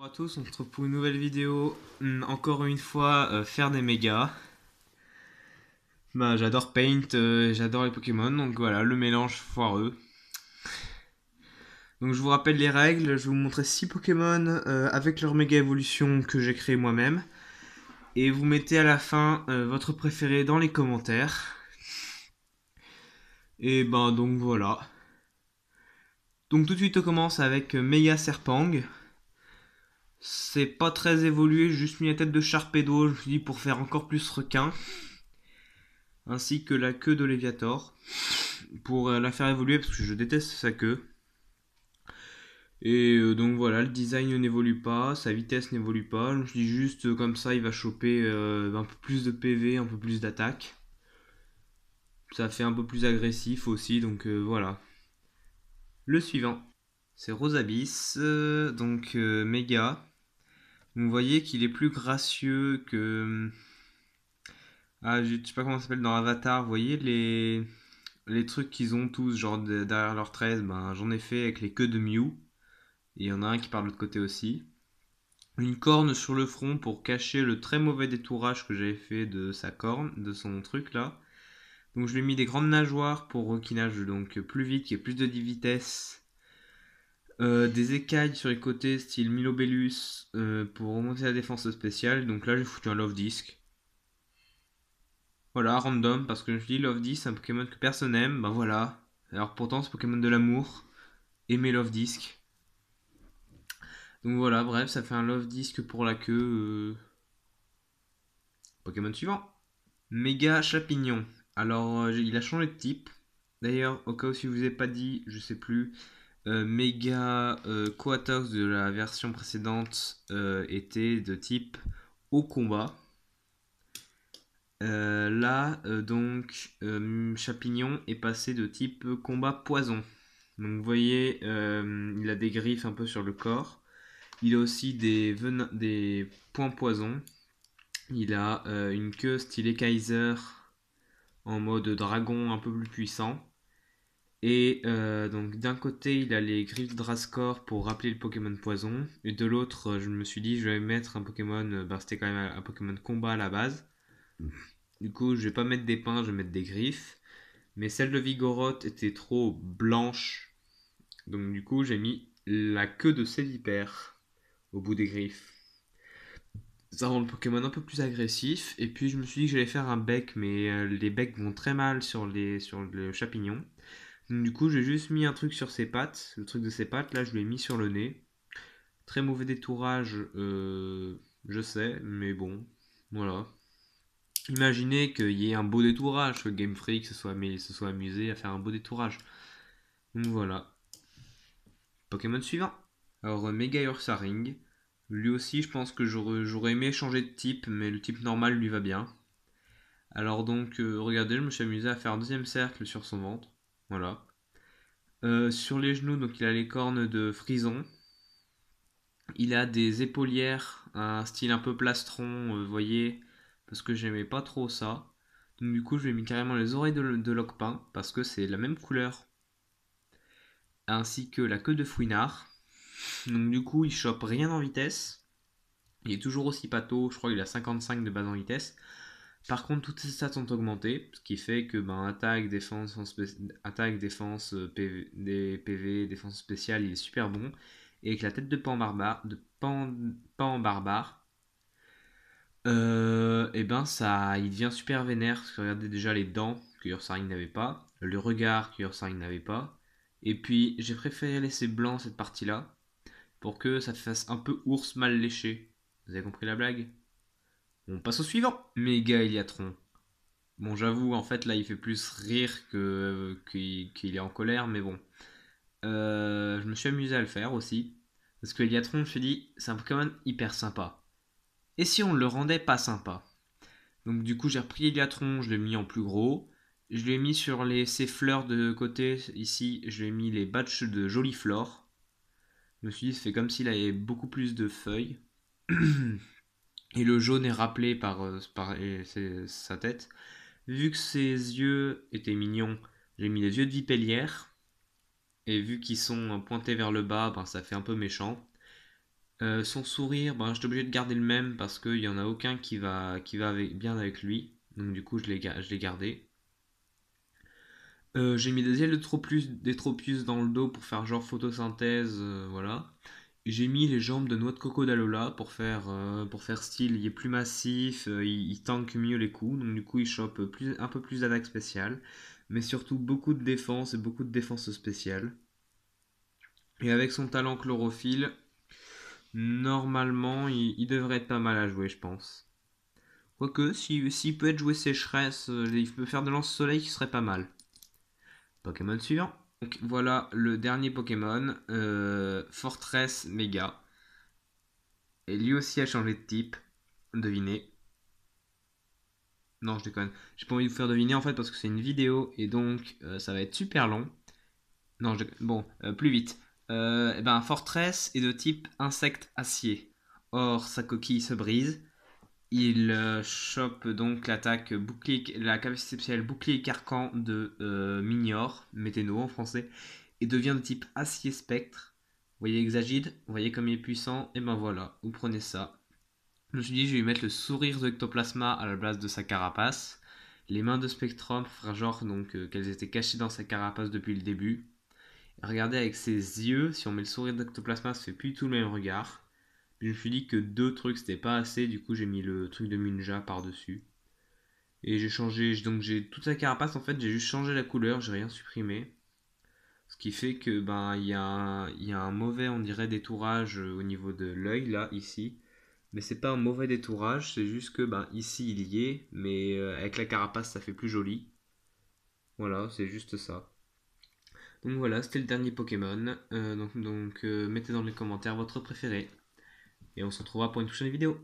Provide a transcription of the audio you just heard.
Bonjour à tous, on se retrouve pour une nouvelle vidéo. Encore une fois, faire des mégas. Bah, j'adore Paint, j'adore les Pokémon, donc voilà, le mélange foireux. Donc je vous rappelle les règles, je vais vous montrer 6 Pokémon avec leur méga évolution que j'ai créé moi-même. Et vous mettez à la fin votre préféré dans les commentaires. Et ben donc voilà. Donc tout de suite on commence avec Méga Serpang. C'est pas très évolué, j'ai juste mis la tête de Sharpedo, je me suis dit pour faire encore plus requin. Ainsi que la queue de Léviator pour la faire évoluer parce que je déteste sa queue. Et donc voilà, le design n'évolue pas, sa vitesse n'évolue pas. Je dis juste comme ça, il va choper un peu plus de PV, un peu plus d'attaque. Ça fait un peu plus agressif aussi, donc voilà. Le suivant, c'est Rosabyss, donc méga. Vous voyez qu'il est plus gracieux que. Ah, je sais pas comment ça s'appelle dans Avatar, vous voyez les trucs qu'ils ont tous, genre derrière leur 13, ben, j'en ai fait avec les queues de Mew. Et il y en a un qui part de l'autre côté aussi. Une corne sur le front pour cacher le très mauvais détourage que j'avais fait de sa corne, de son truc là. Donc je lui ai mis des grandes nageoires pour qu'il nage donc plus vite, qu'il y ait plus de vitesse. Des écailles sur les côtés style Milobellus pour remonter la défense spéciale. Donc là j'ai foutu un Love Disc. Voilà, random, parce que je dis Love Disc, c'est un Pokémon que personne aime, ben voilà. Alors pourtant c'est Pokémon de l'amour, aimer Love Disc. Donc voilà, bref, ça fait un Love Disc pour la queue. Pokémon suivant. Méga Chapignon. Alors, il a changé de type. D'ailleurs, au cas où si je vous ai pas dit, je sais plus, Méga Coatox de la version précédente était de type au combat. Là, donc, Chapignon est passé de type combat poison. Donc, vous voyez, il a des griffes un peu sur le corps. Il a aussi des points poison. Il a une queue stylée Kaiser en mode dragon un peu plus puissant. Et donc d'un côté il a les griffes de Drascore pour rappeler le Pokémon poison. Et de l'autre je me suis dit je vais mettre un Pokémon, c'était quand même un Pokémon combat à la base. Du coup je vais pas mettre des pins, je vais mettre des griffes. Mais celle de Vigoroth était trop blanche. Donc du coup j'ai mis la queue de Célipère au bout des griffes. Ça rend le Pokémon un peu plus agressif. Et puis je me suis dit que j'allais faire un bec, mais les becs vont très mal sur le chapignon. Donc, du coup, j'ai juste mis un truc sur ses pattes. Le truc de ses pattes, là, je l'ai mis sur le nez. Très mauvais détourage, je sais, mais bon, voilà. Imaginez qu'il y ait un beau détourage, que Game Freak se soit amusé à faire un beau détourage. Donc voilà. Pokémon suivant. Alors, Mega Ursaring. Lui aussi, je pense que j'aurais aimé changer de type, mais le type normal lui va bien. Alors donc, regardez, je me suis amusé à faire un deuxième cercle sur son ventre. Voilà. Sur les genoux, donc il a les cornes de frison. Il a des épaulières, un style un peu plastron, vous voyez, parce que j'aimais pas trop ça. Donc du coup, je lui ai mis carrément les oreilles de Loquepin, parce que c'est la même couleur, ainsi que la queue de Fouinard. Donc du coup, il chope rien en vitesse. Il est toujours aussi pato, je crois qu'il a 55 de base en vitesse. Par contre, toutes ses stats sont augmentées, ce qui fait que attaque, défense, PV, défense spéciale, il est super bon. Et avec la tête de Pan barbare, et ben ça, il devient super vénère. Parce que regardez déjà les dents que Ursaring n'avait pas, le regard que Ursaring n'avait pas. Et puis j'ai préféré laisser blanc cette partie-là pour que ça fasse un peu ours mal léché. Vous avez compris la blague? On passe au suivant. Méga Eliatron. Bon, j'avoue, en fait, là, il fait plus rire qu'il est en colère, mais bon. Je me suis amusé à le faire aussi. Parce que Eliatron, je me suis dit, c'est un Pokémon hyper sympa. Et si on le rendait pas sympa? Donc, du coup, j'ai repris Eliatron, je l'ai mis en plus gros. Je l'ai mis sur ses fleurs de côté, ici, je lui ai mis les batchs de Joliflore. Je me suis dit, ça fait comme s'il avait beaucoup plus de feuilles. Et le jaune est rappelé par sa tête. Vu que ses yeux étaient mignons, j'ai mis les yeux de Vipellière. Et vu qu'ils sont pointés vers le bas, ben, ça fait un peu méchant. Son sourire, ben, j'étais obligé de garder le même parce qu'il n'y en a aucun qui va bien avec lui. Donc du coup, je l'ai gardé. J'ai mis des ailes des Tropius dans le dos pour faire genre photosynthèse, voilà. Et j'ai mis les jambes de noix de coco d'Alola pour faire style, il est plus massif, il tank mieux les coups, donc du coup il chope un peu plus d'attaque spéciale, mais surtout beaucoup de défense et beaucoup de défense spéciale. Et avec son talent chlorophylle, normalement il devrait être pas mal à jouer, je pense. Quoique, s'il peut être joué sécheresse, il peut faire de lance-soleil qui serait pas mal. Pokémon suivant. Donc voilà le dernier Pokémon, Fortress Mega. Et lui aussi a changé de type. Devinez. Non, je déconne. J'ai pas envie de vous faire deviner en fait parce que c'est une vidéo et donc ça va être super long. Non, bon, plus vite. Eh ben, Fortress est de type insecte acier. Or, sa coquille se brise. Il chope donc la capacité spéciale bouclier carcan de Minior, Météno en français, et devient de type acier spectre. Vous voyez Exagide, vous voyez comme il est puissant, et ben voilà, vous prenez ça. Je me suis dit, je vais lui mettre le sourire de Ectoplasma à la place de sa carapace. Les mains de Spectrum pour faire genre donc qu'elles étaient cachées dans sa carapace depuis le début. Et regardez avec ses yeux, si on met le sourire d'Ectoplasma, ça fait plus tout le même regard. Je me suis dit que deux trucs c'était pas assez, du coup j'ai mis le truc de Munja par-dessus. Et j'ai changé, donc j'ai toute sa carapace en fait, j'ai juste changé la couleur, j'ai rien supprimé. Ce qui fait que ben il y a un mauvais, on dirait, détourage au niveau de l'œil là, ici. Mais c'est pas un mauvais détourage, c'est juste que ben ici il y est, mais avec la carapace ça fait plus joli. Voilà, c'est juste ça. Donc voilà, c'était le dernier Pokémon. Mettez dans les commentaires votre préféré. Et on se retrouvera pour une prochaine vidéo.